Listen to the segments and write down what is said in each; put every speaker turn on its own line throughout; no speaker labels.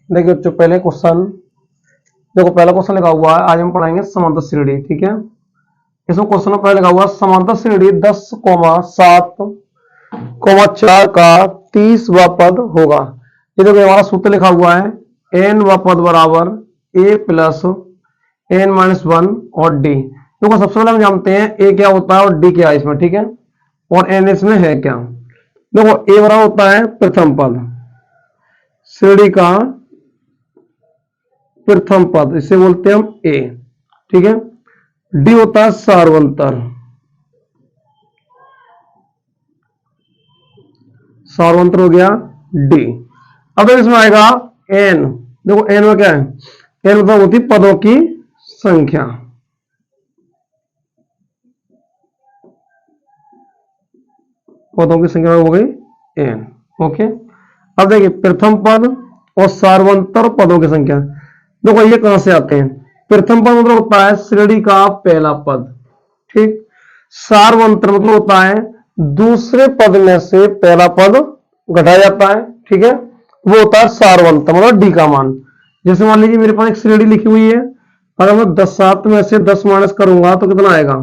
देखिए बच्चों, पहले क्वेश्चन देखो, पहला क्वेश्चन लिखा हुआ है, आज हम पढ़ाएंगे समांतर श्रेणी। ठीक है, इसमें क्वेश्चन में पहले लिखा हुआ है समांतर श्रेणी 10,7,4 का 30वां पद होगा। ये देखो, हमारा सूत्र लिखा हुआ है, n वा पद बराबर a प्लस n माइनस 1 और d। देखो, सबसे पहले हम जानते हैं a क्या होता है और d क्या है इसमें। ठीक है, और n इसमें है क्या। देखो, a बराबर होता है प्रथम पद, श्रेणी का प्रथम पद, इसे बोलते हैं हम a। ठीक है, d होता है सार्वंतर, सार्वंतर हो गया d। अब इसमें आएगा n। देखो n में क्या है, n मतलब होती पदों की संख्या। पदों की संख्या हो गई n। ओके, अब देखिए प्रथम पद और सार्वंतर पदों की संख्या। देखो ये कहां से आते हैं, प्रथम पद मतलब होता है श्रेणी का पहला पद। ठीक, सार्वंतर मतलब होता है दूसरे पद में से पहला पद घटाया जाता है। ठीक है, वो होता है सार्वंतर, मतलब डी का मान। जैसे मान लीजिए मेरे पास एक श्रेणी लिखी हुई है, अगर मैं 7 में से 10 माइनस करूंगा तो कितना आएगा,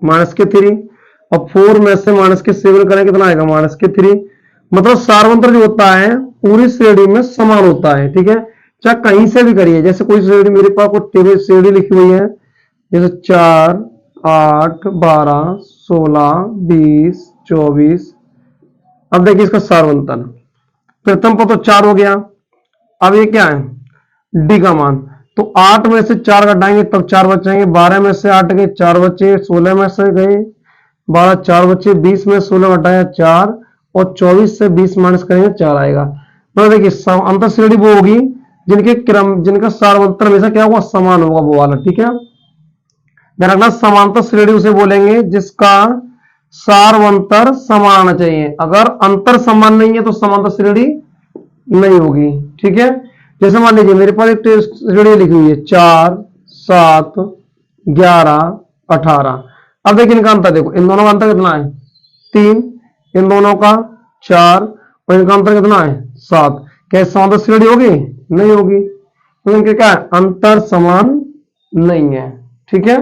-3। और 4 में से -7 करें, कितना आएगा, -3। मतलब सार्वंतर जो होता है पूरी श्रेणी में समान होता है। ठीक है, चाहे कहीं से भी करिए, जैसे कोई श्रेणी मेरे पास कोई टेबल श्रेणी लिखी हुई है, जैसे 4, 8, 12, 16, 20, 24। अब देखिए इसका सार्वंतर, प्रथम पद तो 4 हो गया। अब ये क्या है, डी का मान। तो 8 में से 4 घटाएंगे तब 4 बचेंगे, 12 में से 8 गए 4 बचे, 16 में से गए 12 4 बचे, 20 में 16 घटाया 4, और 24 से 20 माइनस करेंगे 4 आएगा। तो देखिए अंतर श्रेणी वो होगी जिनके क्रम, जिनका सार्वंतर हमेशा क्या होगा, समान होगा, वो वाला। ठीक है, ध्यान रखना, समांतर श्रेणी उसे बोलेंगे जिसका सार्वंतर समान आना चाहिए। अगर अंतर समान नहीं है तो समांतर श्रेणी नहीं होगी। ठीक है, जैसे मान लीजिए मेरे पास एक श्रेणी लिखी हुई है 4, 7, 11, 18। अब देखिए इनका अंतर, देखो इन दोनों का अंतर कितना है, 3, इन दोनों का 4, और इनका अंतर कितना है, 7। क्या समांतर श्रेणी होगी, नहीं होगी, तो इनके क्या है, अंतर समान नहीं है। ठीक है,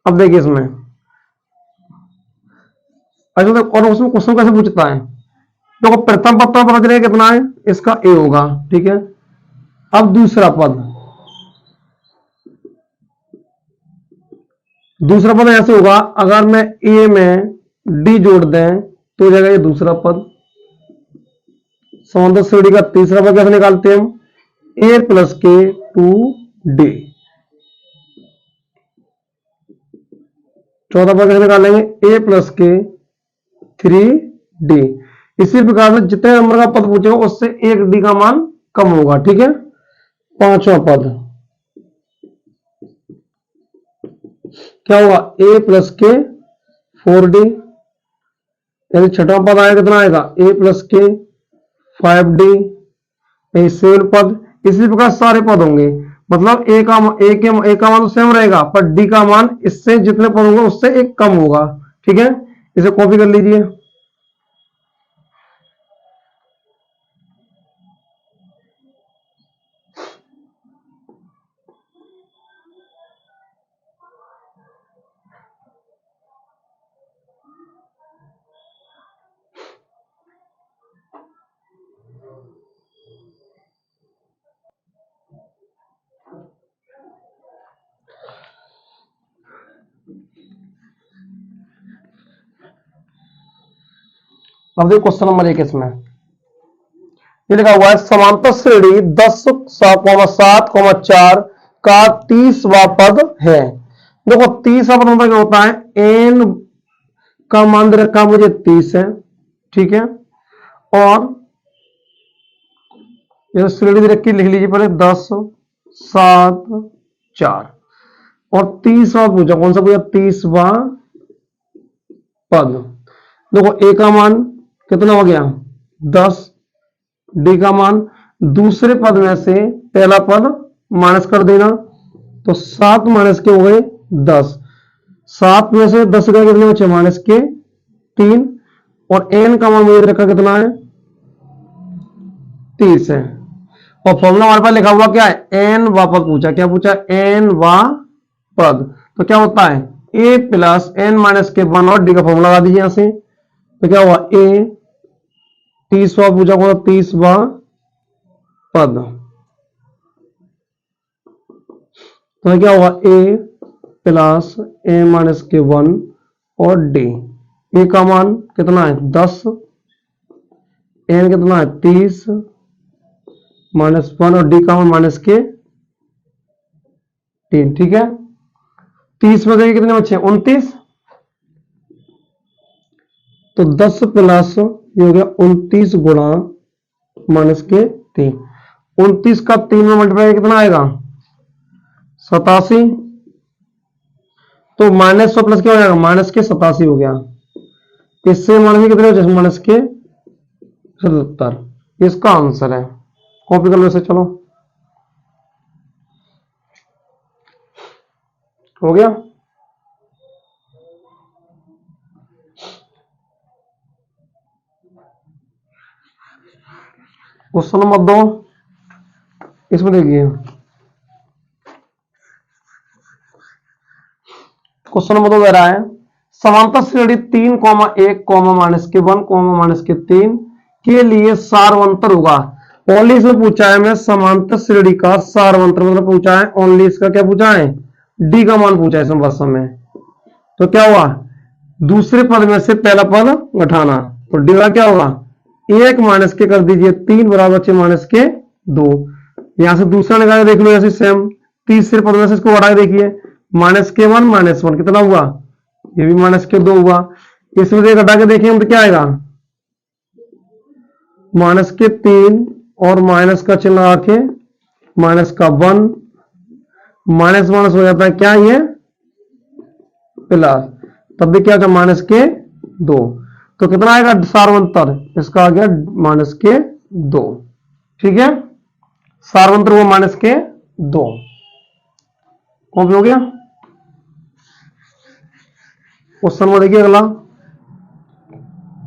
अब देखिए इसमें अच्छा, और उसमें क्वेश्चन कैसे पूछता है। देखो प्रथम पद तो पता चलेगा कितना है, इसका ए होगा। ठीक है, अब दूसरा पद, दूसरा पद ऐसे होगा, अगर मैं ए में डी जोड़ दें तो हो जाएगा ये दूसरा पद। समांतर श्रेणी का तीसरा पद कैसे निकालते हैं हम, ए प्लस के 2d। चौथा पद कैसे निकालेंगे, ए प्लस के 3d। इसी प्रकार से जितने नंबर का पद पूछेगा उससे एक डी का मान कम होगा। ठीक है, पांचवा पद क्या होगा, ए प्लस के 4d। यदि छठवां पद आएगा कितना आएगा, ए प्लस के 5d। सेवन पद, इसी प्रकार सारे पद होंगे। मतलब ए का मान तो सेम रहेगा, पर डी का मान इससे जितने पद होंगे उससे एक कम होगा। ठीक है, इसे कॉपी कर लीजिए। अब देखो क्वेश्चन नंबर 1, इसमें ये लिखा हुआ है समांतर श्रेणी 10,7,4 का 30वां पद है। देखो 30वां पद मतलब क्या होता है, एन का मान रखा मुझे 30 है। ठीक है, और ये श्रेणी रखी, लिख लीजिए पहले 10, 7, 4, और 30वां पूछा, कौन सा पूछा, 30वां पद। देखो ए का मान कितना हो गया, 10, डी का मान दूसरे पद में से पहला पद माइनस कर देना, तो 7 माइनस के हो गए 10। 7 में से 10 गए, कितने बचे, माइनस के 3। और एन का मान मुझे रखा कितना है, 30 है। और फॉर्मूला हमारे पास लिखा हुआ क्या है, एन व पद पूछा, क्या पूछा, एन व पद। तो क्या होता है, ए प्लस एन माइनस के वन और डी का फॉर्मूला लगा दीजिए यहां से। तो क्या हुआ, ए 30वां पूछा कौन, 30वां पद। तो क्या होगा, ए प्लस ए माइनस के वन और डी। ए का मान कितना है 10, एन कितना है 30 माइनस वन और डी का मान माइनस के 3। ठीक है, 30 में से कितने बचे 29, तो 10 प्लस ये हो गया 29 गुणा माइनस के 3। 29 का 3 में मल्टीप्लाई कितना आएगा 87, तो माइनस 100 प्लस क्या हो जाएगा माइनस के 87 हो गया। इससे माइनस कितने हो जाए, माइनस के 77। इसका आंसर है। कॉपी कर लो इसे, चलो हो गया। क्वेश्चन नंबर 2, इसमें देखिए क्वेश्चन नंबर 2 कह रहा है समांतर श्रेणी 3, 1, माइनस के 1, माइनस के 3 के लिए सारवंतर होगा। ओनली इसमें पूछा है मैं समांतर श्रेणी का सारवंतर, मतलब पूछा है ओनली इसका क्या पूछा है, डी का मान पूछा है इसमें वर्ष में। तो क्या हुआ, दूसरे पद में से पहला पद घटाना, तो डी का क्या होगा 1 माइनस के कर दीजिए 3 बराबर 6 माइनस के 2। यहां से दूसरा निकाल देख लो, ऐसे सेम तीसरे पद में से इसको हटा के देखिए, माइनस के 1 माइनस 1 कितना हुआ, ये भी माइनस के 2 हुआ। इसमें से घटा के देखेंगे तो क्या आएगा, माइनस के 3 और माइनस का चिन्ह लगा के माइनस का 1, माइनस माइनस हो जाता है क्या ये प्लस, तब भी क्या होता है माइनस के 2। तो कितना आएगा सारवंतर, इसका आ गया माइनस के 2। ठीक है, सारवंतर हुआ माइनस के 2। कॉपी हो गया। क्वेश्चन नंबर देखिए अगला,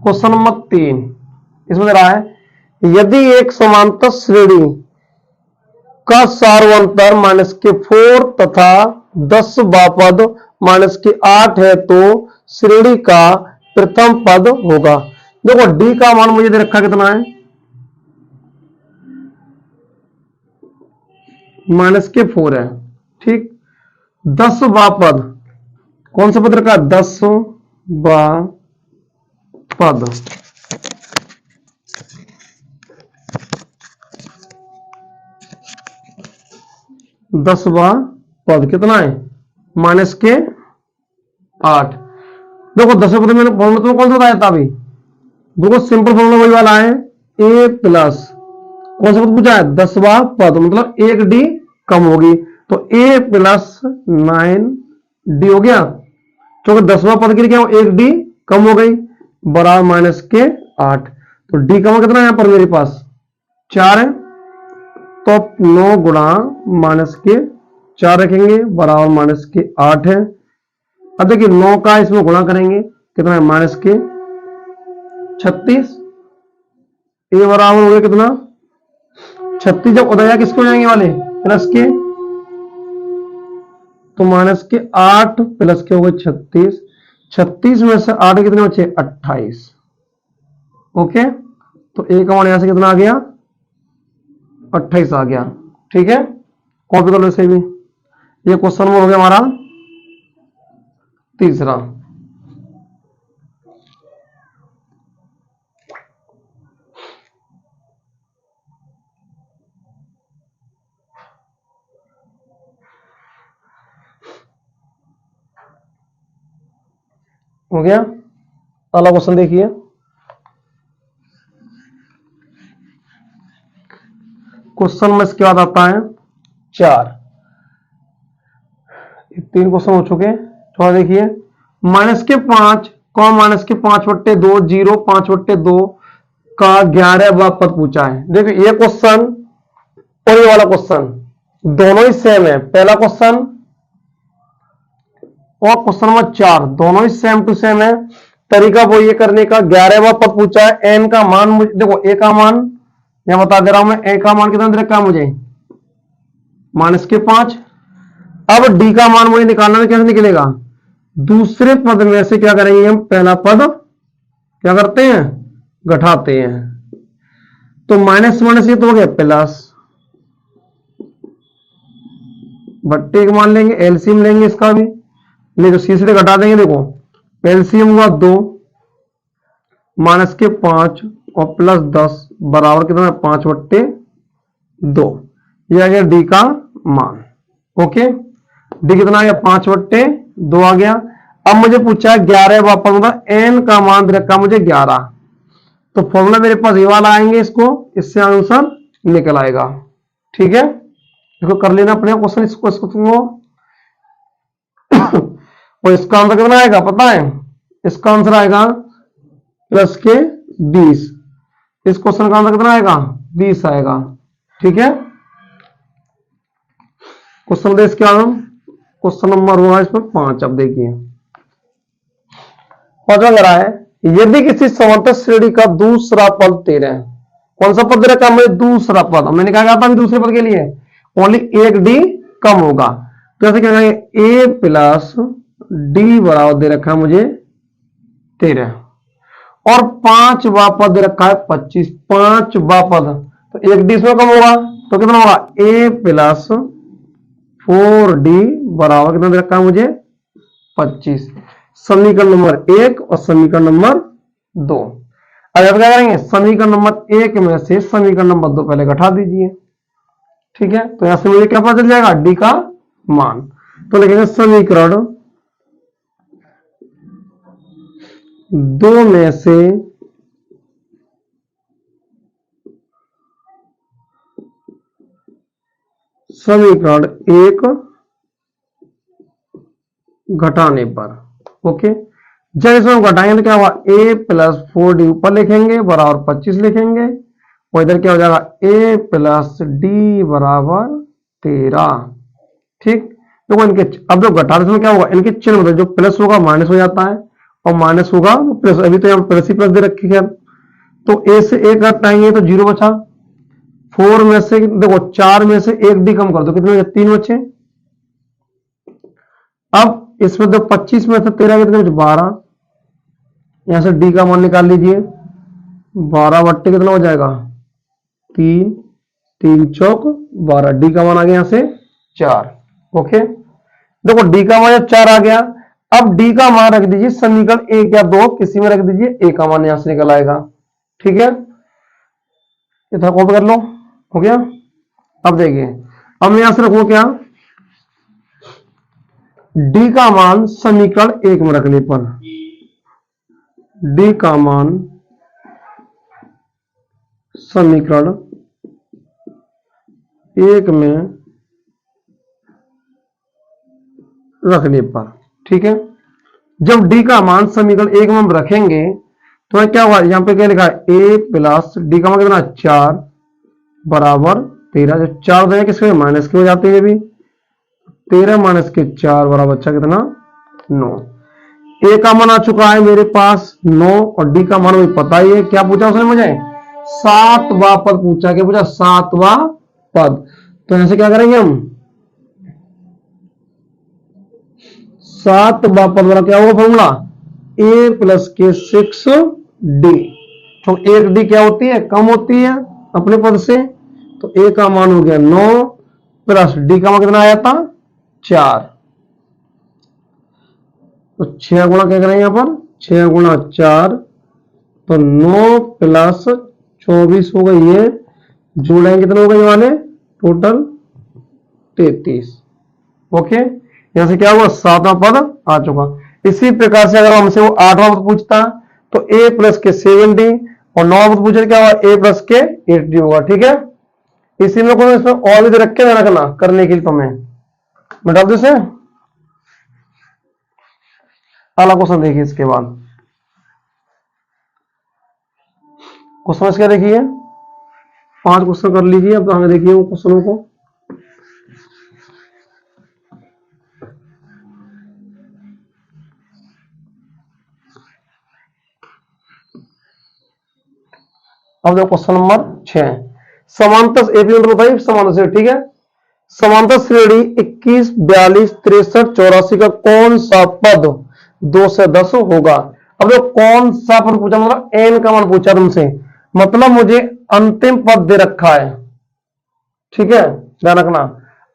क्वेश्चन नंबर 3, इसमें दे रहा है यदि एक समांतर श्रेणी का सारवंतर माइनस के 4 तथा 10 पद माइनस के 8 है तो श्रेणी का प्रथम पद होगा। देखो डी का मान मुझे दे रखा कितना है, माइनस के 4 है। ठीक, 10 पद, कौन सा पद रखा, 10 पद। 10 पद कितना है माइनस के 8। देखो 10 पद मैंने फॉर्मूला तो कौन सा बताया था अभी, देखो सिंपल फॉर्मूला वही वाला है, ए प्लस कौन सा पद पूछा है 10 पद, मतलब 1 डी कम होगी, तो ए प्लस 9 डी हो गया, क्योंकि 10वां पद के लिए क्या 1 डी कम हो गई, बराबर माइनस के 8। तो डी का मान कितना है यहाँ पर मेरे पास 4 है, तो 9 गुणा माइनस के 4 रखेंगे बराबर माइनस के 8 है। अब देखिए 9 का इसमें गुणा करेंगे कितना है माइनस के 36, ए बराबर हो गया कितना 36, जब उदया किसके हो जाएंगे वाले प्लस के, तो माइनस के 8 प्लस के हो गए 36, 36 में से 8 कितने बचे 28। ओके, तो ए का मान यहां से कितना आ गया 28 आ गया। ठीक है, कॉपी कर लो इसे भी। ये क्वेश्चन नंबर हो गया हमारा तीसरा। हो गया, अगला क्वेश्चन देखिए, क्वेश्चन में इसके बाद आता है 4। 3 क्वेश्चन हो चुके, थोड़ा देखिए माइनस के 5 माइनस के 5/2 0 5/2 का 11वां पद पूछा है। देखिए ये क्वेश्चन और ये वाला क्वेश्चन दोनों ही सेम है, पहला क्वेश्चन और क्वेश्चन नंबर 4 दोनों ही सेम टू सेम है। तरीका वो ये करने का, 11वां पद पूछा है, एन का मान देखो ए का मान यहाँ बता दे रहा हूं मैं, ए का मान कितना दे रखा है मुझे, -5। अब डी का मान मुझे निकालना है, कैसे निकलेगा, दूसरे पद में से क्या करेंगे हम, पहला पद क्या करते हैं, घटाते हैं। तो माइनस माइनस ये तो हो गया प्लस, भट्टे का मान लेंगे, एलसीएम लेंगे इसका भी, नहीं तो सी से घटा देंगे। देखो एलसीएम हुआ 2, -5 और +10 बराबर कितना है, 5/2। ये आ गया डी का मान। ओके, डी कितना आ गया, 5/2 आ गया। अब मुझे पूछा है 11 वापस, मतलब एन का मान दे रखा मुझे 11, तो फॉर्मूला मेरे पास ये वाला आएंगे, इसको इससे आंसर निकल आएगा। ठीक है, इसको कर लेना अपने क्वेश्चन, इसको और इसका आंसर कितना आएगा पता है, इसका आंसर आएगा +20। इस क्वेश्चन का आंसर कितना आएगा, 20 आएगा। ठीक है, क्वेश्चन देश क्या, क्वेश्चन नंबर हुआ इस पर 5। अब देखिए 5वां लग रहा है, यदि किसी समांतर श्रेणी का दूसरा पद 13, कौन सा पद दे रखा है, दूसरा पद, मैंने कहा था दूसरे पद के लिए ओनली एक डी कम होगा, तो ऐसे क्या करेंगे, ए प्लस डी बराबर दे रखा है मुझे 13, और 5वां पद दे रखा है 25, 5वां पद, तो एक डी इसमें कम होगा, तो कितना होगा, ए प्लस 4d बराबर कितना दे रखा है मुझे, 25। समीकरण नंबर 1 और समीकरण नंबर 2। अब क्या करेंगे, समीकरण नंबर 1 में से समीकरण नंबर 2 पहले घटा दीजिए। ठीक है, तो यहां से मुझे क्या पता चल जाएगा, डी का मान। तो लिखेंगे समीकरण 2 में से समीकरण 1 घटाने पर। ओके, जब इसमें हम घटाएंगे तो क्या हुआ, a प्लस 4d ऊपर लिखेंगे बराबर 25 लिखेंगे, और इधर क्या हो जाएगा, a प्लस डी बराबर 13। ठीक, तो इनके अब जो घटाने से क्या होगा, इनके चिन्ह मतलब जो प्लस होगा माइनस हो जाता है, और माइनस होगा वो प्लस, अभी तो यहाँ प्लस ही प्लस दे रखी है। तो a से 1 घटाएंगे तो 0 बचा, 4 में से देखो 4 में से 1 डी कम कर दो, कितने 3 बचे। अब इसमें तो 25 में से 13 कितने बचे, 12, यहां से डी का मान निकाल लीजिए, 12/, कितना हो जाएगा, 3, 3 चौक 12, डी का मान आ गया यहां से 4। ओके, देखो डी का मान 4 आ गया। अब डी का मान रख दीजिए समीकरण 1 या 2 किसी में रख दीजिए, ए का मान यहां से निकल आएगा। ठीक है, इतना कॉपी कर लो, हो गया। अब देखिए, अब मैं यहां से रखूं क्या, डी का मान समीकरण 1 में रखने पर, डी का मान समीकरण 1 में रखने पर। ठीक है, जब डी का मान समीकरण 1 में हम रखेंगे तो क्या हुआ, यहां पे क्या लिखा है, ए प्लस डी का मान कितना 4 बराबर 13, जो 4 दें किसके माइनस के हो जाते हैं, भी 13 माइनस के 4 बराबर अच्छा कितना 9। ए का मान आ चुका है मेरे पास 9, और डी का मान मुझे पता ही है, क्या पूछा उसने मुझे, 7वां पद पूछा, क्या पूछा, 7वां पद। तो ऐसे क्या करेंगे हम, 7वां पद वाला क्या होगा फॉर्मूला, ए प्लस के 6d, तो 1d क्या होती है, कम होती है अपने पद से, तो ए का मान हो गया 9 प्लस डी का मान कितना आया था 4, तो 6 गुणा क्या करें यहां पर, 6 गुणा 4, तो 9 प्लस 24 हो गई, ये जोड़ेंगे कितना हो गए वाले, टोटल 33। ओके, यहां से क्या हुआ, 7वां पद आ चुका। इसी प्रकार से अगर हमसे वो 8वां पद पूछता तो a प्लस के 7d, और 9वां पद पूछे क्या हुआ, a प्लस के 8d होगा। ठीक है, इसी में कोई इसमें और भी रख के रखना करने के लिए, तो मैं डाल दूं इसे, अगला क्वेश्चन देखिए। इसके बाद क्वेश्चन क्या देखिए, 5 क्वेश्चन कर लीजिए। अब तो हमें देखिए वो क्वेश्चनों को, अब देखो क्वेश्चन नंबर 6, समांतर एपी मतलब बताइए समांतर श्रेणी, ठीक है। समांतर श्रेणी 21, 42, 63, 84 का कौन सा पद 2 से 10 होगा। अब जो कौन सा पद पूछा मतलब एन का मान पूछा तुमसे, मतलब मुझे अंतिम पद दे रखा है, ठीक है, ध्यान रखना।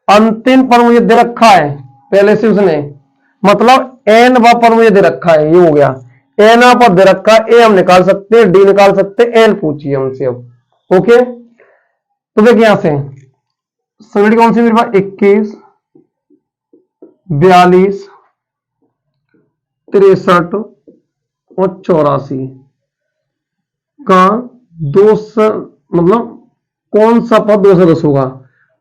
अंतिम पद मुझे दे रखा है पहले से उसने, मतलब एन व पद मुझे दे रखा है, ये हो गया एन पद दे रखा है। ए हम निकाल सकते हैं, डी निकाल सकते हैं, एन पूछिए हमसे अब। ओके, तो देखिए यहां से श्रेणी कौन सी मेरे पास 21, 42, 63 और 84 का 2 से मतलब कौन सा पद 2 से 10 होगा।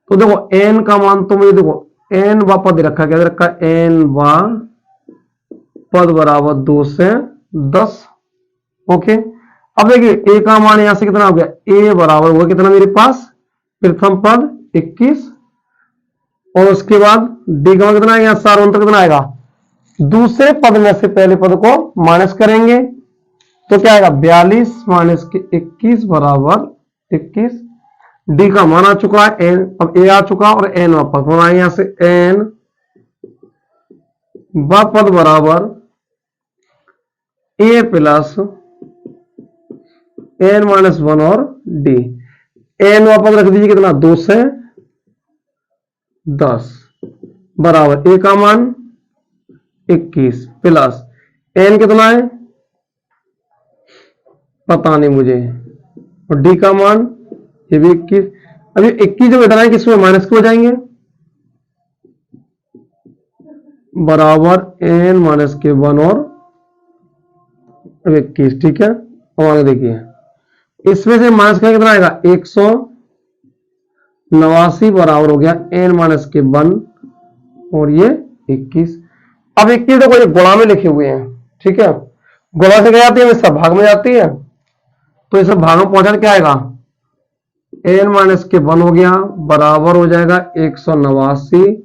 तो देखो एन का मान तो मुझे देखो एन व पद दे रखा है, क्या दे रखा है, एन व पद बराबर 2 से 10। ओके, अब देखिए ए का मान यहां से कितना हो गया, ए बराबर होगा कितना मेरे पास, प्रथम पद 21 और उसके बाद डी का कितना आएगा, सार्वंतर कितना आएगा, दूसरे पद में से पहले पद को माइनस करेंगे तो क्या आएगा 42 माइनस के 21 बराबर 21। डी का मान आ चुका है एन, अब ए आ चुका और एन वापस होना है, यहां से एन व पद बराबर ए प्लस एन माइनस 1 और डी। एन वापस रख दीजिए कितना 2 से 10 बराबर ए का मान 21 प्लस एन कितना है पता नहीं मुझे, और डी का मान ये भी 21। अभी 21 जो घटाना है किसमें माइनस को हो जाएंगे, बराबर एन माइनस के 1 और 21, ठीक है। और आगे देखिए इसमें से माइनस का कितना आएगा 189 बराबर हो गया एन माइनस के 1 और ये 21। अब 21 देखो ये गुणा में लिखे हुए हैं, ठीक है, गुणा से क्या जाती है सब भाग में जाती है, तो इस भाग में पहुंचाने क्या आएगा एन माइनस के 1 हो गया बराबर हो जाएगा 189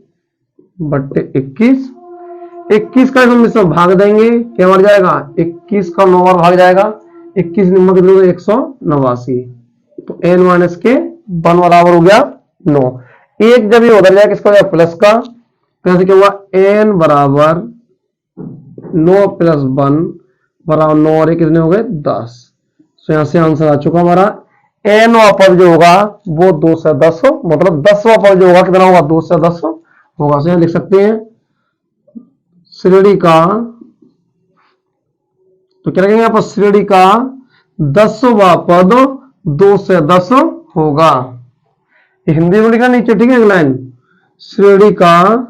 बट्टे 21। 21 का हम इसमें भाग देंगे क्या मर जाएगा 21 का 9 बार भाग जाएगा, 21 नंबर कितना 189, तो एन माइनस के 1 बराबर हो गया 9। एक जब ये उधर जाएगा किसका हो गया प्लस का, कैसे क्या हुआ एन बराबर 9 प्लस 1 बराबर 9 और कितने हो गए 10। तो यहां से आंसर आ चुका हमारा एन पद जो होगा वो 2 से 10 मतलब 10वां पद जो होगा कितना होगा 2 से 10 होगा। तो यहां लिख सकते हैं श्रेणी का, तो क्या लिखेंगे यहां पर श्रेणी का 10वां पद 2 से 10 होगा, हिंदी में लिखा नीचे, ठीक है, एक लाइन श्रेणी का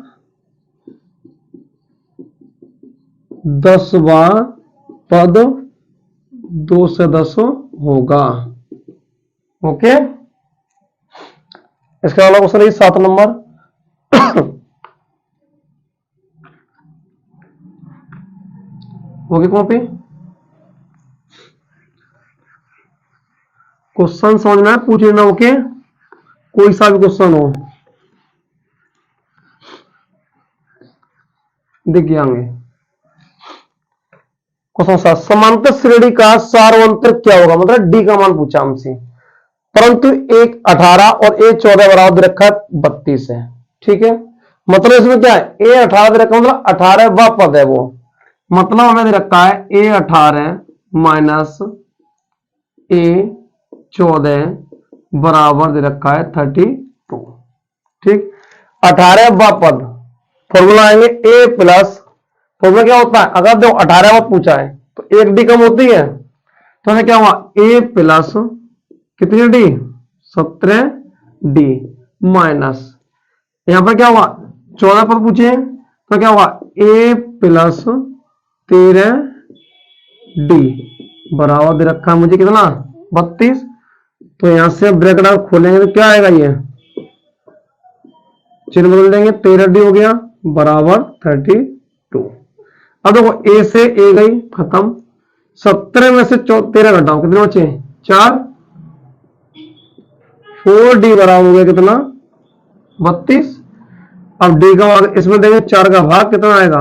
10वां पद 2 से 10 होगा। ओके, इसका अगला क्वेश्चन है 7 नंबर। ओके, कॉपी क्वेश्चन समझना है पूछ लेना। ओके, कोई सा भी क्वेश्चन हो देखिए आगे क्वेश्चन 7, समांतर श्रेणी का सार्वंतर क्या होगा, मतलब डी का मान पूछा हमसे, परंतु एक 18 और ए 14 बराबर दे रखा 32 है, ठीक है, मतलब इसमें क्या है ए 18 दे रखा मतलब 18 व पद है वो, मतलब हमें दे रखा है ए 18 माइनस ए 14 बराबर दे रखा है 32, ठीक। 18 व पद फॉर्मूला आएंगे ए प्लस, फॉर्मूला क्या होता है अगर देखो 18 व पूछा है तो एक डी कम होती है, तो हमें क्या हुआ ए प्लस कितनी डी 17 डी माइनस यहां पर क्या हुआ 14 पर पूछे तो क्या हुआ ए प्लस 13 डी बराबर दे रखा है मुझे कितना 32। तो यहां से ब्रैकेट आप खोलेंगे तो क्या आएगा ये चिन्ह बदल देंगे 13 डी हो गया बराबर 32। अब देखो ए से ए गई खत्म, 17 में से 13 घटाओ कितने बचे 4, 4d बराबर हो गया कितना 32। अब डी का इसमें देंगे 4 का भाग कितना आएगा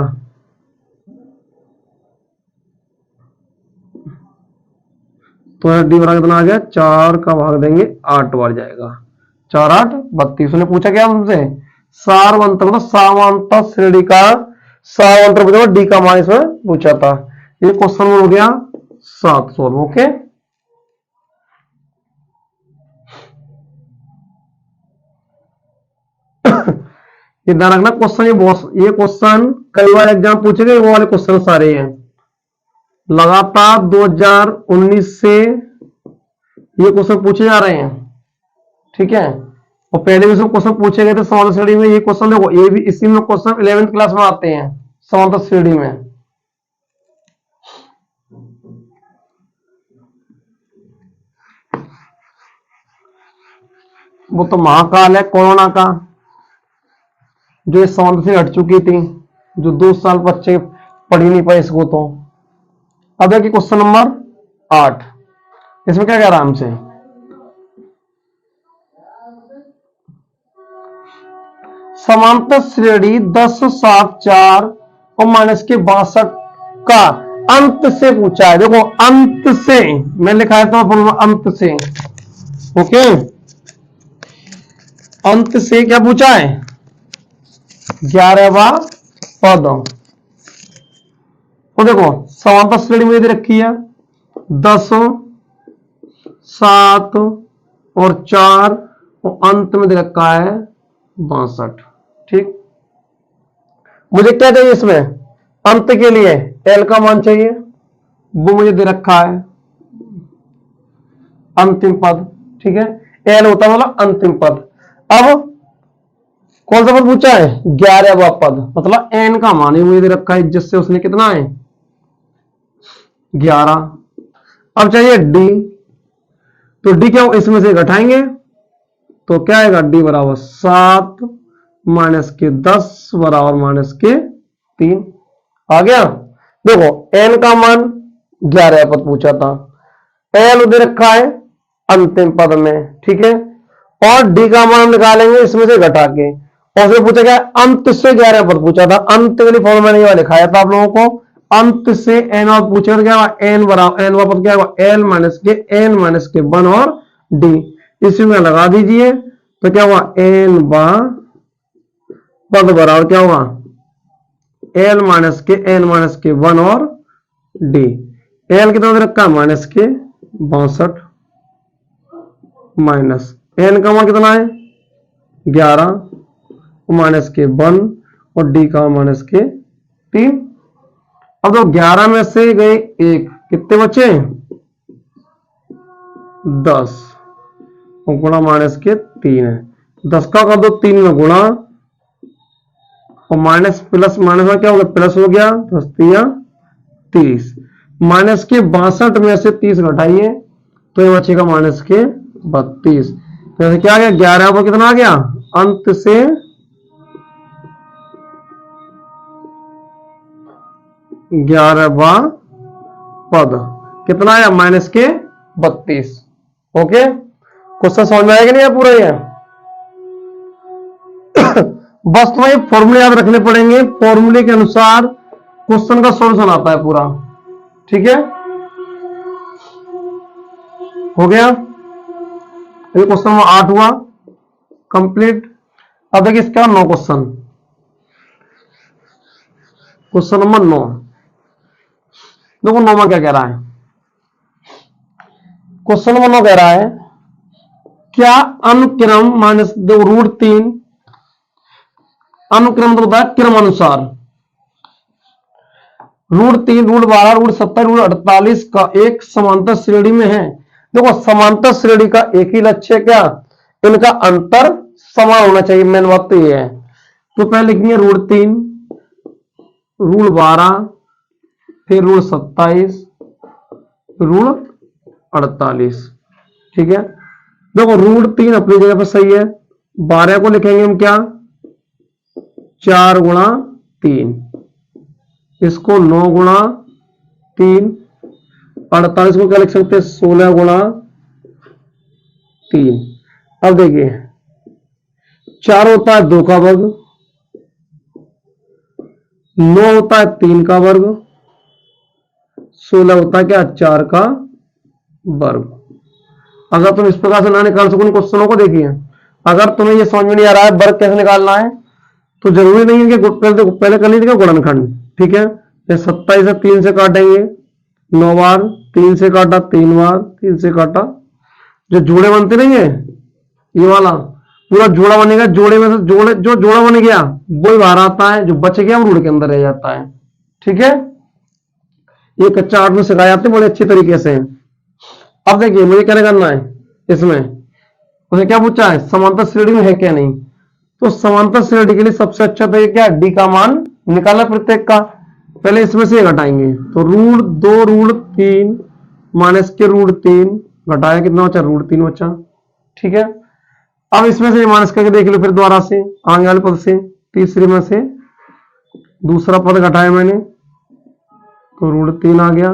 तो डी बराबर कितना आ गया, 4 का भाग देंगे 8 बार जाएगा, 4 8 32। उसने पूछा क्या हमसे, सारवंतर मतलब समांतर श्रेणी का सारवंतर पूछा, डी का मान इसमें पूछा था। ये क्वेश्चन हो गया 7 सोल्व। ओके, ये ध्यान रखना क्वेश्चन, ये क्वेश्चन कई बार एग्जाम पूछे गए, वो वाले क्वेश्चन सारे हैं लगातार 2019 से ये क्वेश्चन पूछे जा रहे हैं। ठीक है, और पहले भी सब क्वेश्चन पूछे गए थे समांतर श्रेणी में। ये क्वेश्चन देखो, ये भी इसी में क्वेश्चन 11th क्लास में आते हैं समांतर श्रेणी में। वो तो महाकाल है कोरोना का, जो इस समांतर से हट चुकी थी, जो 2 साल बच्चे पढ़ ही नहीं पाए इसको। तो अब देखिए क्वेश्चन नंबर 8, इसमें क्या कह रहा है हमसे, समांतर श्रेणी 10 7 4 और माइनस के 62 का अंत से पूछा है। देखो अंत से मैं लिखा है तो अंत से। ओके, अंत से क्या पूछा है, 11वां पद। तो देखो समांतर श्रेणी में दे रखी है 10 7 और 4 और अंत में दे रखा है 62। ठीक, मुझे क्या चाहिए इसमें, अंत के लिए एल का मान चाहिए, वो मुझे दे रखा है अंतिम पद। ठीक है, एल होता है मतलब अंतिम पद। अब कौन सा पद पूछा है, 11वां पद, मतलब एन का मान ही मुझे दे रखा है, जिससे उसने कितना है 11। अब चाहिए डी, तो डी क्या इसमें से घटाएंगे तो क्या आएगा, डी बराबर 7 माइनस के 10 बराबर माइनस के 3 आ गया। देखो एन का मान 11 पद पूछा था, एल दे रखा है अंतिम पद में। ठीक है, और डी का मान निकालेंगे इसमें से घटा के, और फिर पूछा गया अंत से 11 पद पूछा था। अंत के लिए फॉर्मूला नहीं लिखाया था आप लोगों को, अंत से एन और पूछा तो क्या होगा, एन बराबर एन पद क्या होगा, एल माइनस के एन माइनस के 1 और डी, इसमें लगा दीजिए तो क्या हुआ, एन बा पद बराबर क्या होगा, एल माइनस के एन माइनस के 1 और डी। एल कितना दे रखा है माइनस के 62 माइनस एन का मान कितना है 11 माइनस के 1 और डी का माइनस के 3। अब तो 11 में से गए 1, कितने बचे 10 और गुणा माइनस के 3 है, 10 का कर दो 3 में गुणा और माइनस प्लस माइनस में क्या हो गया, प्लस हो गया, 10 3 30 माइनस के 62 में से 30 घटाइए तो ये बचेगा माइनस के 32। तो क्या आ गया, 11 पर कितना आ गया, अंत से 11वां पद कितना आया, माइनस के 32। ओके, क्वेश्चन समझ में आया कि नहीं पूरा ये बस तुम्हें फॉर्मूले याद रखने पड़ेंगे, फॉर्मूले के अनुसार क्वेश्चन का सॉल्यूशन आता है पूरा। ठीक है, हो गया, ये क्वेश्चन नंबर 8 हुआ कंप्लीट। अब देखिए इसका 9 क्वेश्चन, क्वेश्चन नंबर 9 देखो 9 में क्या कह रहा है, क्वेश्चन नंबर 9 कह रहा है क्या अनुक्रम माइनस √3 अनुक्रम तो होता है क्रम अनुसार, √3 √12 √17 √48 का एक समांतर श्रेणी में है। देखो समांतर श्रेणी का एक ही लक्ष्य है, क्या इनका अंतर समान होना चाहिए, मेन बात तो ये है। तो पहले लिखेंगे √3 √12 फिर √27 √48। ठीक है, देखो √3 अपनी जगह पर सही है, 12 को लिखेंगे हम क्या 4 गुणा 3, इसको 9 गुणा 3, 48 को क्या लिख सकते हैं 16 गुणा 3। अब देखिए 4 होता है 2 का वर्ग, 9 होता है 3 का वर्ग, 16 होता है क्या 4 का वर्ग। अगर तुम इस प्रकार से ना निकाल सको इन क्वेश्चनों को, देखिए अगर तुम्हें ये समझ में नहीं आ रहा है वर्ग कैसे निकालना है, तो जरूरी नहीं है कि पहले कर लीजिएगा गुणनखंड। ठीक है, ये 27 से 3 से काटेंगे 9 बार, 3 से काटा 3 बार, 3 से काटा, जो जोड़े बनते नहीं है ये वाला पूरा जोड़ा बनेगा, जोड़े में से जोड़े जो जोड़ा बन गया वही बाहर आता है, जो बच गया वो रूढ़ के अंदर रह जाता है। ठीक है, ये कच्चा आर्ट में सिखाए जाते हैं बड़े अच्छे तरीके से। अब देखिए मुझे क्या करना है, इसमें उसे क्या पूछा है, समांतर श्रेणी में है क्या नहीं। तो समांतर श्रेणी के लिए सबसे अच्छा तरीका क्या है, डी का मान निकालना प्रत्येक का। पहले इसमें से घटाएंगे तो रूट 2 रूट 3 माइनस के रूट 3 घटाया कितना बचा, रूट 3 बचा। ठीक है, अब इसमें से माइनस करके देख लो फिर दोबारा से आगे वाले पद से, तीसरे में से दूसरा पद घटाया मैंने तो रूट 3 आ गया।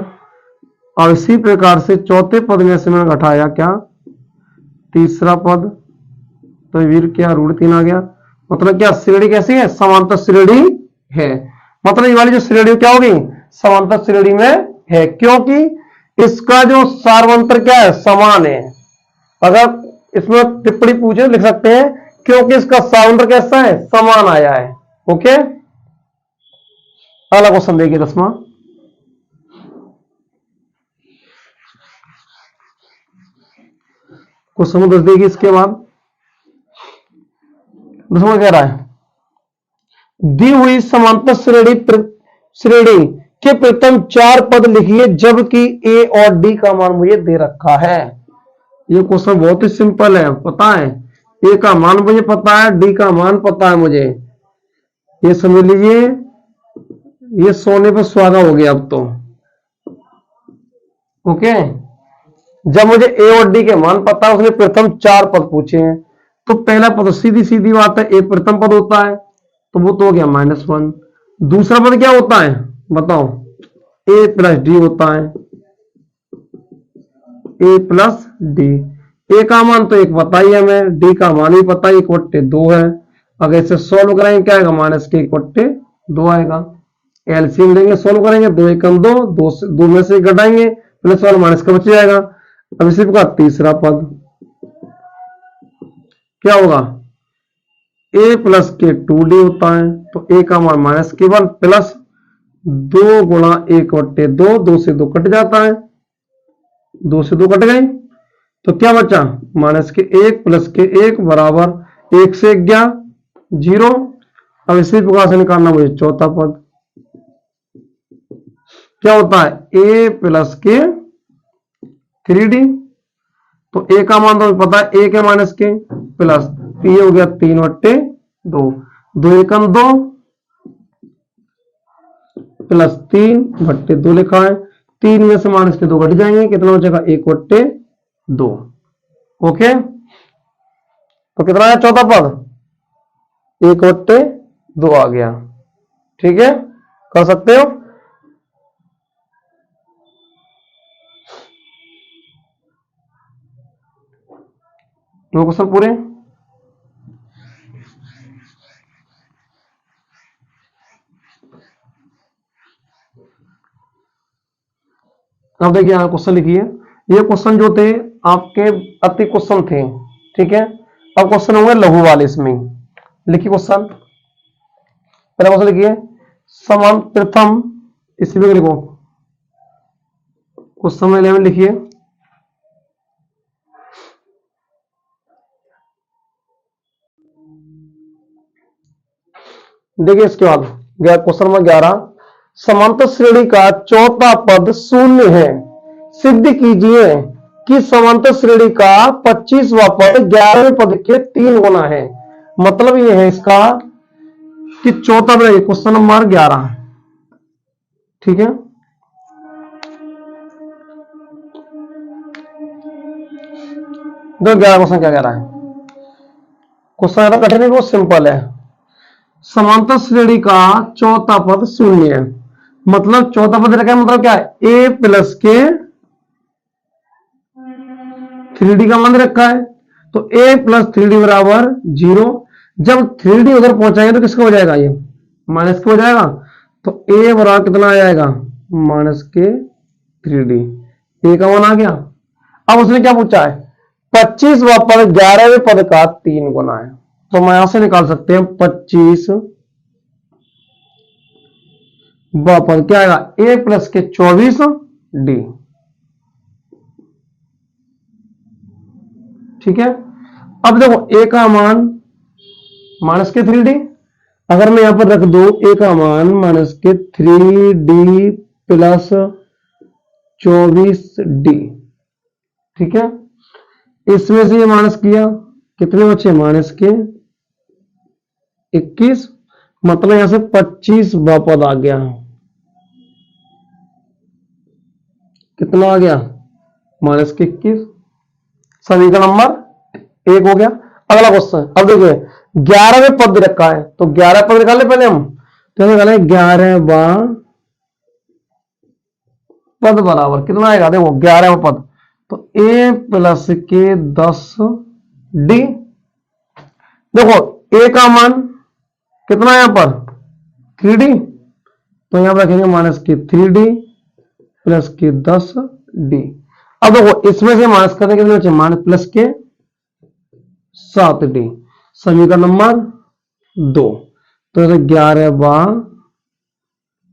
और इसी प्रकार से चौथे पद में से मैंने घटाया क्या, तीसरा पद, तो वीर क्या रूट 3 आ गया। मतलब क्या श्रेणी कैसी है, समांतर श्रेणी है। मतलब ये वाली जो श्रेणी क्या होगी, समांतर श्रेणी में है, क्योंकि इसका जो सार्वंतर क्या है, समान है। अगर इसमें टिप्पणी पूछे लिख सकते हैं क्योंकि इसका सार्वंतर कैसा है, समान आया है। ओके, अगला क्वेश्चन देखिए 10वां। क्वेश्चन 10 देखिए, इसके बाद 10वां कह रहा है, दी हुई समांतर श्रेणी के प्रथम 4 पद लिखिए जबकि ए और डी का मान मुझे दे रखा है। ये क्वेश्चन बहुत ही सिंपल है, पता है, ए का मान मुझे पता है, डी का मान पता है मुझे। ये समझ लीजिए ये सोने पे सुहागा हो गया अब तो। ओके, जब मुझे ए और डी के मान पता है, उसने प्रथम 4 पद पूछे हैं, तो पहला पद सीधी सीधी बात है, ए प्रथम पद होता है तो वो तो हो गया -1। दूसरा पद क्या होता है बताओ, ए प्लस डी होता है, ए प्लस डी। ए का मान तो 1 पता ही है हमें, डी का मान भी पता है, 1/2 है। अगर इसे सोल्व कराएंगे क्या आएगा, -1/2 आएगा। एलसीएम लेंगे, सोल्व करेंगे, 2 1 2, 2 में से घटाएंगे, प्लस वाला माइनस का बच जाएगा। अब इसी प्रकार तीसरा पद क्या होगा, ए प्लस के 2d होता है, तो ए का मान -1 प्लस 2 गुणा 1/2, 2 से 2 कट जाता है, 2 से 2 कट गए, तो क्या बचा -1 प्लस के 1 बराबर 1 से 1 गया 0। अब इसी प्रकार से निकालना मुझे चौथा पद क्या होता है, ए प्लस के 3d। तो ए का मान तो पता है, ए के माइनस के प्लस, तो ये हो गया 3/2, 2 1 2 प्लस 3/2 लिखा है। 3 में से माइनस के 2 घट जाएंगे, कितना बचेगा 1/2। ओके, तो कितना है चौथा पद, 1/2 आ गया। ठीक है, कर सकते हो। दो क्वेश्चन पूरे। अब देखिए यहाँ क्वेश्चन लिखिए, ये क्वेश्चन जो थे आपके अति क्वेश्चन थे। ठीक है, अब क्वेश्चन होंगे लघु वाले, इसमें लिखिए क्वेश्चन। पहला क्वेश्चन लिखिए, समान प्रथम, इसमें लिखो क्वेश्चन 11 लिखिए। देखिए इसके बाद क्वेश्चन नंबर 11, समांतर श्रेणी का चौथा पद शून्य है, सिद्ध कीजिए कि समांतर श्रेणी का 25वां पद 11वें पद के 3 गुना है। मतलब ये है इसका कि चौथा पद, क्वेश्चन नंबर 11। ठीक है, दो 11 क्वेश्चन क्या कह रहा है, क्वेश्चन ज्यादा कठिन है, बहुत सिंपल है। समांतर श्रेणी का चौथा पद शून्य है, मतलब चौथा पद रखा है, मतलब क्या है, ए प्लस के 3d का मान रखा है, तो a प्लस 3d बराबर 0। जब 3d उधर पहुंचाएंगे तो किसका हो जाएगा, ये माइनस का हो जाएगा, तो a बराबर कितना आ जाएगा, -3d। a का मान आ गया, अब उसने क्या पूछा है, 25वां पद 11वें पद का 3 गुना है, तो मैं यहां से निकाल सकते हैं 25वां पद क्या आएगा, a प्लस के 24 d। ठीक है, अब देखो a का मान माइनस के 3d, अगर मैं यहां पर रख दू a का मान माइनस के 3d प्लस 24d। ठीक है, इसमें से ये माइनस किया, कितने बचे, माइनस के 21, मतलब यहां से 25वां पद आ गया, कितना आ गया, माइनस के 21। समीकरण नंबर 1 हो गया। अगला क्वेश्चन, अब देखिए 11वें पद रखा है, तो 11 पद निकाले पहले हम, तो निकाले 11वां पद बराबर कितना आएगा, देखो 11वां पद, तो a प्लस के 10d। देखो a का मान कितना है यहां पर 3d, तो यहां पर रखेंगे माइनस के 3d प्लस के 10d। अब देखो इसमें से माइनस करने के लिए माइनस प्लस के 7d, समीकरण नंबर 2, तो 11वां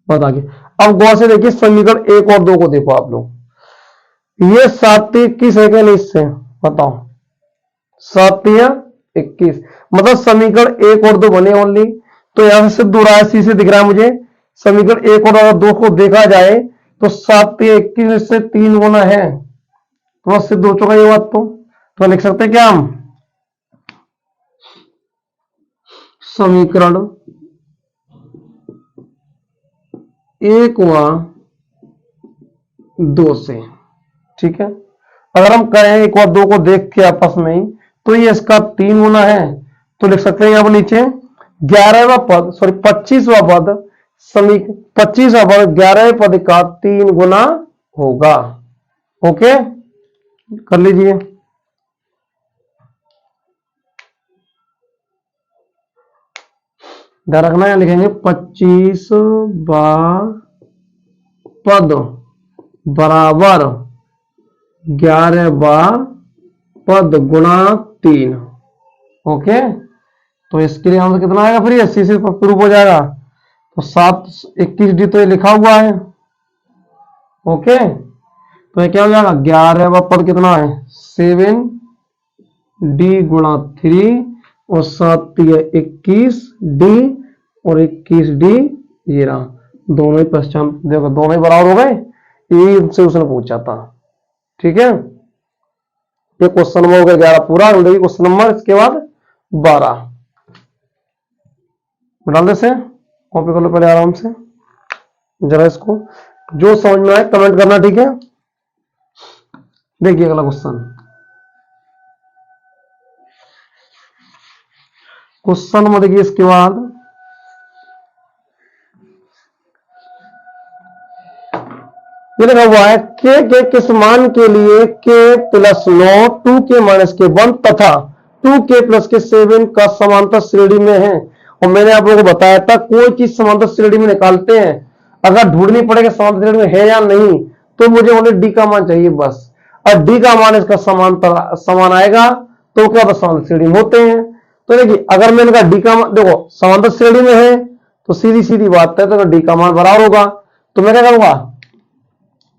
पद आ गया। अब गौर से देखिए समीकरण 1 और 2 को देखो आप लोग, ये 7 21 है क्या, नहीं, इससे बताओ 7 21, मतलब समीकरण 1 और 2 बने ओनली, तो यहां से सिद्ध हो रहा है, सी से दिख रहा है मुझे, समीकरण 1 और 2 को देखा जाए तो 7 21 से 3 गुना है, तो सिद्ध हो चुका ये बात। तो लिख सकते हैं क्या हम, समीकरण 1 व 2 से। ठीक है, अगर हम कहें 1 और 2 को देख के आपस में ही, तो ये इसका 3 गुना है, तो लिख सकते हैं यहां पर नीचे 11वां पद, सॉरी 25वां पद, 25वां पद 11वें पद का 3 गुना होगा। ओके, कर लीजिए। ध्यान रखना है, लिखेंगे 25वां पद बराबर 11वां पद गुणा 3। ओके, तो इसके लिए हम कितना आएगा, फिर ये 80 से प्रूफ हो जाएगा, तो 7 21d तो ये लिखा हुआ है। ओके, तो ये क्या हो जाएगा, 11वां पद कितना है 7d गुणा 3 और 7 21d और 21d, ये रहा, दोनों ही पहचान देखो, दोनों ही बराबर हो गए, ये उनसे उसने पूछा था। ठीक है, ये क्वेश्चन नंबर हो गया 11 पूरा। देखिए क्वेश्चन नंबर इसके बाद 12 डाल दे से, कॉपी कर लो पहले आराम से, जरा इसको जो समझ में आए कमेंट करना। ठीक है, देखिए अगला क्वेश्चन नंबर देखिए, इसके बाद ये लिखा हुआ है के किस मान के लिए के प्लस 9 2k माइनस के 1 तथा 2k प्लस के 7 का समांतर श्रेणी में है। और मैंने आप लोगों को बताया था कोई चीज समांतर श्रेणी में निकालते हैं, अगर ढूंढनी पड़ेगा समांतर श्रेणी में है या नहीं, तो मुझे ओनली डी का मान चाहिए बस, और डी का मान इसका समांतर समान आएगा तो क्या समांतर श्रेणी में होते हैं। तो देखिए अगर मैंने कहा डी का मान, देखो समांतर श्रेणी में है तो सीधी सीधी बात है, तो डी का मान बराबर होगा। तो मैं क्या करूंगा,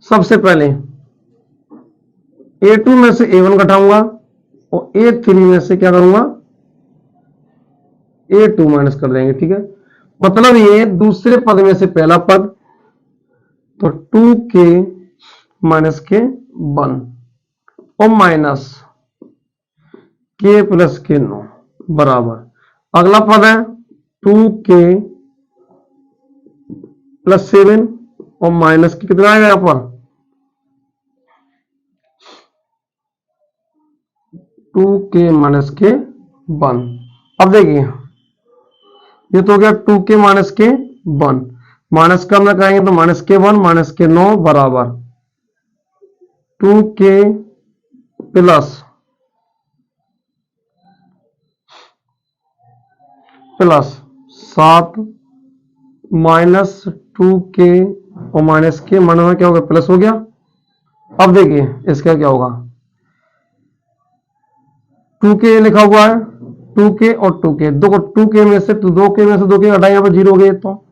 सबसे पहले A2 में से A1 घटाऊंगा और A3 में से क्या करूंगा, A2 माइनस कर देंगे। ठीक है, मतलब ये दूसरे पद में से पहला पद, तो 2k माइनस के 1 और माइनस k प्लस के 9 बराबर अगला पद है 2k प्लस 7 और माइनस के कितना आएगा यहां पर 2k माइनस के 1। अब देखिए ये तो हो गया 2k माइनस के 1, माइनस का हम कहेंगे तो माइनस के 1 माइनस के 9 बराबर 2k प्लस 7 माइनस 2k और माइनस के माइनस क्या हो गया, प्लस हो गया। अब देखिए इसका क्या होगा, 2k लिखा हुआ है, 2k और 2k, देखो 2k में से 2k घटाए, यहाँ पर 0 हो गई, तो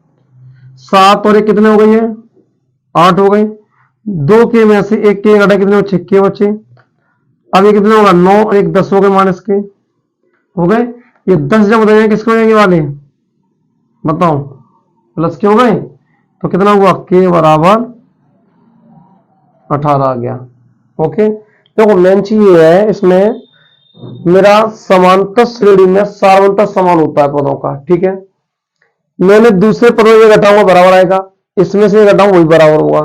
7 और 1 कितने हो गई है, 8 हो गई। 2k में से 1k घटाए कितने बचे, 6 बचे। अब ये कितने होगा, 9 और 1 10 हो गए, माइनस के हो गए। ये 10 जब बताइए किसके हो जाएंगे वाले, बताओ, प्लस के हो गए, तो कितना हुआ, k बराबर 18 आ गया। ओके, देखो मेन चीज ये है इसमें, मेरा समांतर श्रेणी में सार्वंतर समान होता है पदों का, ठीक है। मैंने दूसरे पदों से घटाऊंगा बराबर आएगा, इसमें से घटाऊं वही बराबर होगा।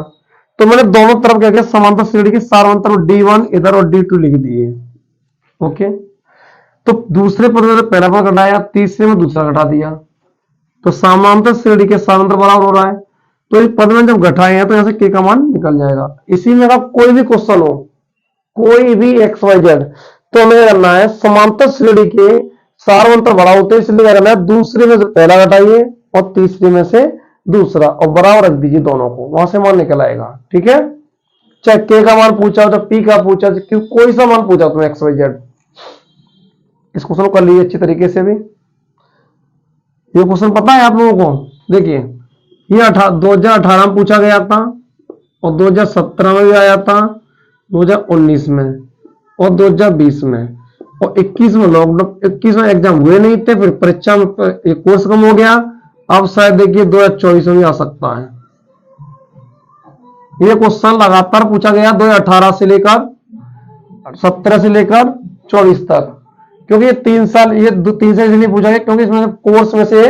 तो मैंने दोनों तरफ क्या किया, समांतर श्रेणी के सार्वंतर D1 इधर और D2 लिख दिए। ओके, तो दूसरे पद में पहला पद घटाया, तीसरे में दूसरा घटा दिया, तो समांतर श्रेणी के सार्वंतर बराबर हो रहा है। तो इस पद में जब घटाए हैं तो यहां से k का मान निकल जाएगा। इसी में अगर कोई भी क्वेश्चन हो, कोई भी XYZ, तो हमें करना है समांतर श्रेणी के सार्वंतर बड़ा होते हैं, इसलिए करना है दूसरे में से पहला घटाइए और तीसरे में से दूसरा और बराबर रख दीजिए दोनों को, वहां से मान निकल आएगा। ठीक है, चाहे k का मान पूछा हो, चाहे p का पूछा, क्यों कोई सा मान पूछा तुम्हें XYZ, इस क्वेश्चन को कर लीजिए अच्छी तरीके से भी। ये क्वेश्चन पता है आप लोगों को, देखिए ये 2018 में पूछा गया था और 2017 में भी आया था, 2019 में और 2020 में और 21 में लॉकडाउन, 21 में एग्जाम हुए नहीं थे, फिर परीक्षा में कोर्स कम हो गया। अब शायद देखिए 2024 में भी आ सकता है। ये क्वेश्चन लगातार पूछा गया 2018 से लेकर 17 से लेकर 24 तक, क्योंकि ये 3 साल, ये 3 साल इसलिए पूछा गया क्योंकि इसमें कोर्स में से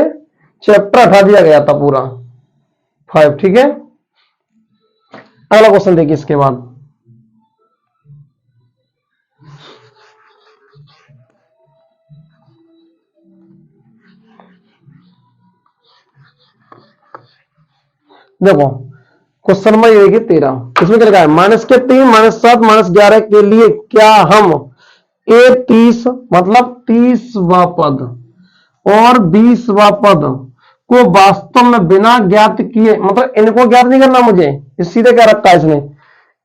चैप्टर हटा दिया गया था पूरा 5। ठीक है, अगला क्वेश्चन देखिए इसके बाद, देखो क्वेश्चन नंबर ये देखिए 13, इसमें क्या लिखा है, -3 -7 -11 के लिए क्या हम A30 मतलब 30वां पद और 20वां पद को वास्तव में बिना ज्ञात किए, मतलब इनको ज्ञात नहीं करना मुझे, सीधे क्या रखा है इसमें,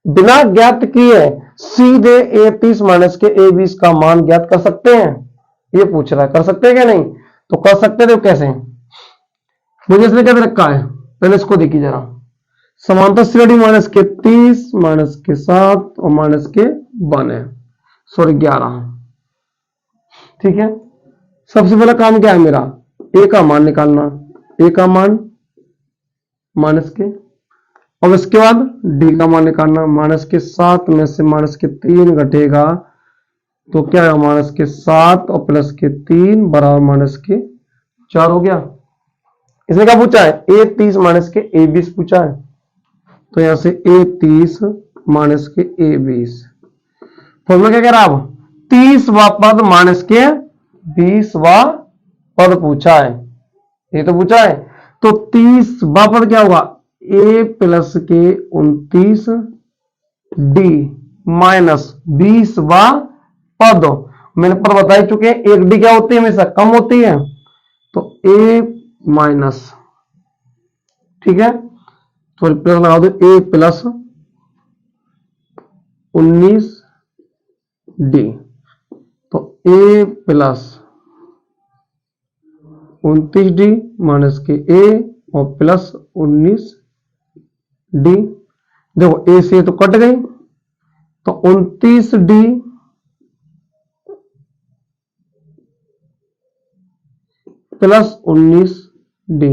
बिना ज्ञात किए सीधे A30 माइनस के A20 का मान ज्ञात कर सकते हैं, ये पूछ रहा है। कर सकते हैं क्या, नहीं तो कर सकते थे, कैसे, मुझे इसने क्या रखा है, पहले इसको देखिए जरा, समांतर श्रेणी -30 -7 और -1 है, सॉरी 11। ठीक है, सबसे पहला काम क्या है मेरा, ए का मान निकालना, ए का मान -के, और इसके बाद डी का मान निकालना, -7 में से -3 घटेगा तो क्या है, -7 और +3 बराबर -4 हो गया। इसने क्या पूछा है, A30 -A20 पूछा है, तो यहां से A30 -A20, फॉर्मूला क्या कह रहा है, अब 30वां पद -20वां पद पूछा है, ये तो पूछा है, तो 30वां पद क्या होगा, A प्लस के 29 D -20वां पद, मैंने पर बता ही चुके हैं, एक D क्या होती है, हमेशा कम होती है, तो A माइनस, ठीक है, तो प्लस लगा दो, A प्लस 19 D, तो A प्लस 29 D माइनस के A और प्लस 19 D, देखो A से तो कट गई, तो 29 D प्लस 19 D,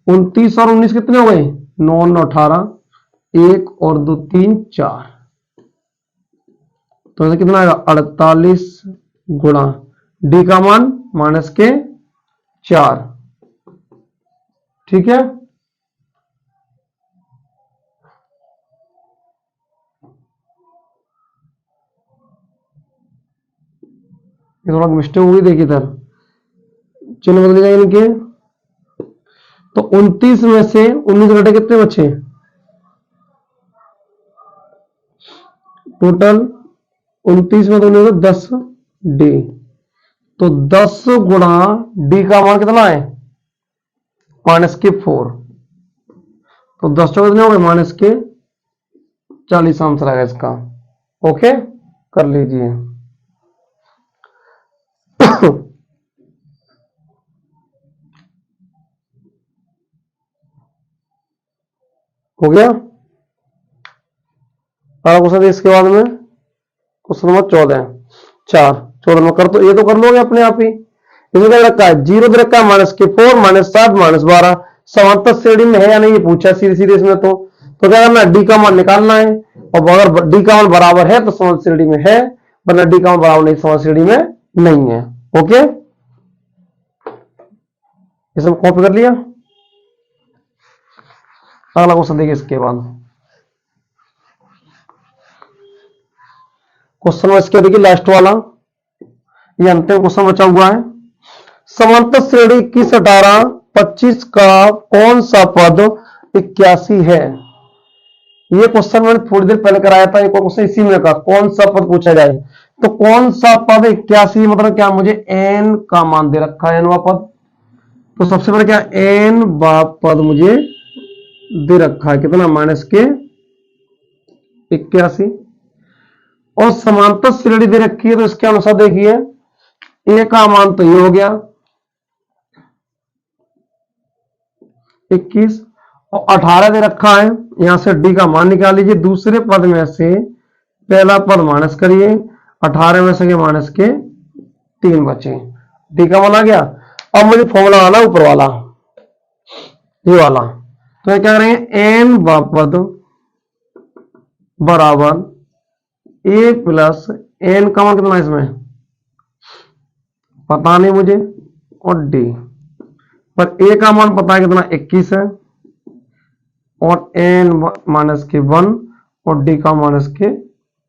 29 और 19 कितने हो गए, 9 और 18, 1 और 2 3 4, तो ऐसे कितना आएगा 48 गुणा D का मान -4। ठीक है, ये थोड़ा मिस्टेक हुई, देखिए इधर चिन्ह बदल जाएंगे इनके, तो 29 में से 19 घटे कितने बचे, टोटल 29 में तो 10 D, तो 10 गुणा D का मान कितना है -4, तो 10 चौके कितने हो गए, -40 आंसर आएगा इसका। ओके, कर लीजिए। हो गया। अगला क्वेश्चन इसके बाद में क्वेश्चन नंबर 14 में कर, तो ये तो कर लोगे अपने आप ही। इसमें क्या रखा है, 0 दे रखा है, -4 -7 -12 समांतर श्रेणी में है या नहीं, ये पूछा सीधे सीधे इसमें। तो क्या करना है, डी का मान निकालना है, और अगर डी का मान बराबर है तो समांतर श्रेणी में है, वरना डी का मान बराबर नहीं, समांतर श्रेणी में नहीं है। ओके, ये सब कॉपी कर लिया। अगला क्वेश्चन देखिए इसके बाद, क्वेश्चन इसके देखिए लास्ट वाला, ये अंतिम क्वेश्चन बचा हुआ है। समांतर श्रेणी 21 18 25 का कौन सा पद 81 है। ये क्वेश्चन मैंने थोड़ी देर पहले कराया था, एक क्वेश्चन इसी में का, कौन सा पद पूछा जाए, तो कौन सा पद 81, मतलब क्या, मुझे n का मान दे रखा है, n वा पद। तो सबसे पहले क्या, n वा पद मुझे दे रखा है, कितना, -81, और समांतर श्रेणी दे रखी है, तो इसके अनुसार देखिए a का मान तो ये हो गया 21, और 18 दे रखा है, यहां से d का मान निकाल लीजिए, दूसरे पद में से पहला पद माइनस करिए, 18 में से माइनस के 3 बचे, d का मान आ गया। अब मुझे फॉर्मूला आना ऊपर वाला, ये वाला, तो क्या करेंगे, n वा पद बराबर a प्लस n का मान कितना है इसमें पता नहीं मुझे, और d पर a का मान पता है कितना 21 है, और n माइनस के 1 और d का माइनस के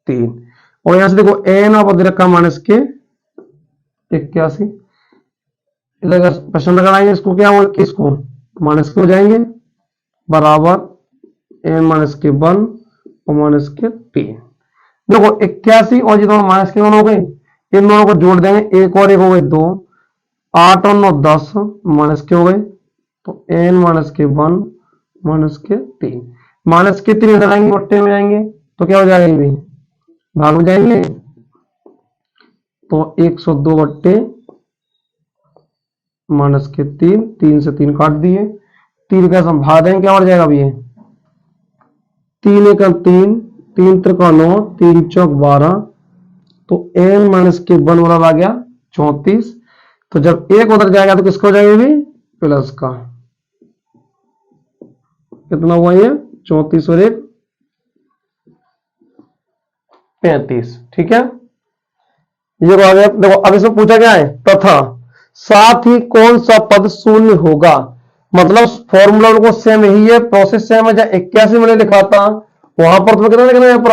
3, और यहां से देखो n और पद रखा माइनस के 81, प्रश्न लगाएंगे इसको, क्या होगा, किसको माइनस के हो जाएंगे, बराबर n माइनस के 1 और माइनस के 3। देखो 81 और ये दोनों माइनस के 1 हो गए, इन दोनों को जोड़ देंगे, एक और एक हो गए 2, 8 और 9 10 माइनस के हो गए, तो n माइनस के 1 माइनस के 3, माइनस के 3 इधर आएंगे, बट्टे में जाएंगे, तो क्या हो जाएगा, ये भाग में जाएंगे, तो 102 बट्टे माइनस के 3, 3 से 3 काट दिए, 3 का हम भाग देंगे, क्या बढ़ जाएगा अभी, ये 3 एक 3, 3 त्रिका 9, 3 चौक 12, तो n माइनस के 1 वाला आ गया 34, तो जब एक उधर जाएगा तो किसका हो जाएगा, भी प्लस का, कितना हुआ ये 34 और 1 35, ठीक है। ये तो आ गया। देखो अब इसमें पूछा क्या है, तथा साथ ही कौन सा पद शून्य होगा, मतलब फॉर्मूला उनको सेम ही है, प्रोसेस सेम है, जब 81 मैंने लिखा था वहां पर तुम्हें कितना लिखना है, यहाँ पर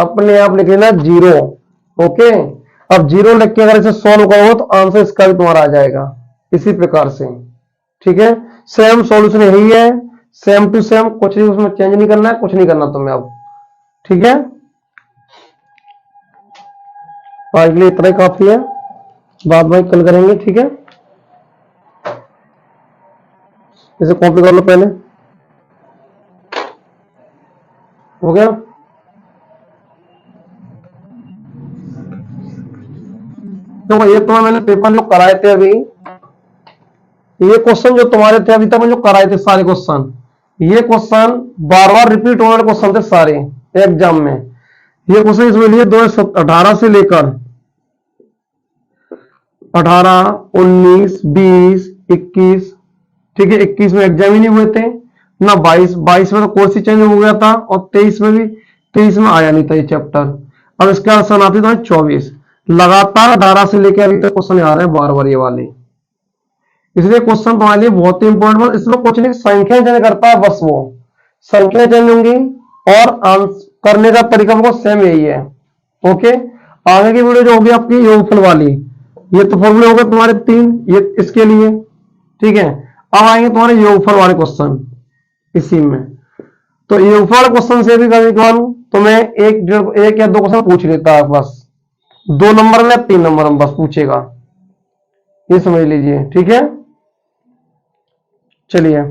अपने आप लिख लेना 0। ओके, अब 0 लिख के अगर इसे सॉल्व करो तो आंसर इसका भी तुम्हारा आ जाएगा इसी प्रकार से, ठीक है। सेम सॉल्यूशन यही है, सेम टू सेम, कुछ नहीं उसमें चेंज नहीं करना है, कुछ नहीं करना तुम्हें अब, ठीक है। आज के लिए इतना ही काफी है, बात भाई कल करेंगे, ठीक है। इसे कॉपी कर लो पहले, हो गया। तो ये तो मैंने पेपर जो कराए थे अभी, ये क्वेश्चन जो तुम्हारे थे अभी तक मैं जो कराए थे सारे क्वेश्चन, ये क्वेश्चन बार बार रिपीट होने वाले क्वेश्चन थे सारे एग्जाम में। ये क्वेश्चन इसमें लिए 2018 से लेकर 18, 19, 20, 21, ठीक है। 21 में एग्जाम ही नहीं हुए थे ना, 22 में तो कोर्स ही चेंज हो गया था, और 23 में भी, 23 में आया नहीं था ये चैप्टर। अब इसके बाद सन आती था 24, लगातार 18 से लेकर अभी तक क्वेश्चन आ रहे हैं बार बार ये वाले, इसलिए क्वेश्चन तुम्हारे लिए बहुत ही इंपॉर्टेंट। इसमें कुछ नहीं, संख्या चेंज करता है बस, वो संख्या चेंज होंगी और आंसर करने का तरीका वो सेम यही है। ओके, आगे की वीडियो जो होगी आपकी योगफल वाली, ये तो फॉर्मूले हो गए तुम्हारे 3 ये इसके लिए, ठीक है। अब आएंगे तुम्हारे योगफल वाले क्वेश्चन इसी में, तो योगफल वाले क्वेश्चन से भी कभी तो मैं एक या 2 क्वेश्चन पूछ लेता है, बस 2 नंबर में या 3 नंबर में बस पूछेगा, ये समझ लीजिए, ठीक है। चलिए।